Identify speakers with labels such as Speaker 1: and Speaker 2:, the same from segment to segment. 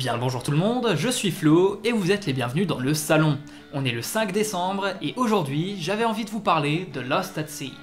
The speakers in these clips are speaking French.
Speaker 1: Bien le bonjour tout le monde, je suis Flo et vous êtes les bienvenus dans le salon. On est le 5 décembre et aujourd'hui j'avais envie de vous parler de Lost at Sea.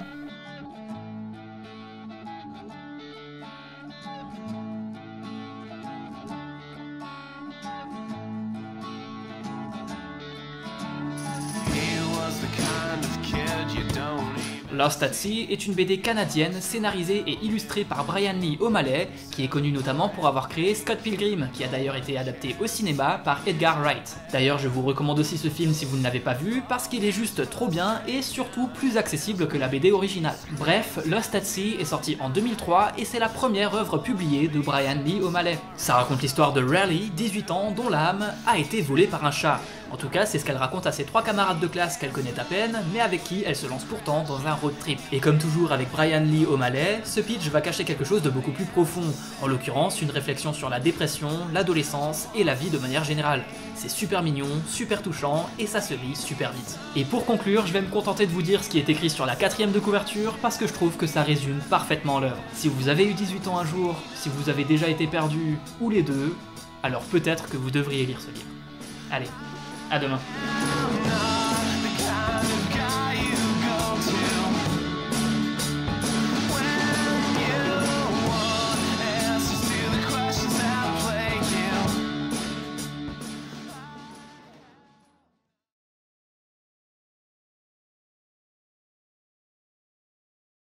Speaker 1: Lost at Sea est une BD canadienne scénarisée et illustrée par Brian Lee O'Malley, qui est connu notamment pour avoir créé Scott Pilgrim, qui a d'ailleurs été adapté au cinéma par Edgar Wright. D'ailleurs je vous recommande aussi ce film si vous ne l'avez pas vu, parce qu'il est juste trop bien et surtout plus accessible que la BD originale. Bref, Lost at Sea est sorti en 2003 et c'est la première œuvre publiée de Brian Lee O'Malley. Ça raconte l'histoire de Riley, 18 ans, dont l'âme a été volée par un chat. En tout cas, c'est ce qu'elle raconte à ses 3 camarades de classe qu'elle connaît à peine, mais avec qui elle se lance pourtant dans un road trip. Et comme toujours avec Brian Lee O'Malley, ce pitch va cacher quelque chose de beaucoup plus profond, en l'occurrence une réflexion sur la dépression, l'adolescence et la vie de manière générale. C'est super mignon, super touchant, et ça se lit super vite. Et pour conclure, je vais me contenter de vous dire ce qui est écrit sur la 4ème de couverture, parce que je trouve que ça résume parfaitement l'œuvre. Si vous avez eu 18 ans un jour, si vous avez déjà été perdu, ou les deux, alors peut-être que vous devriez lire ce livre. Allez, à demain.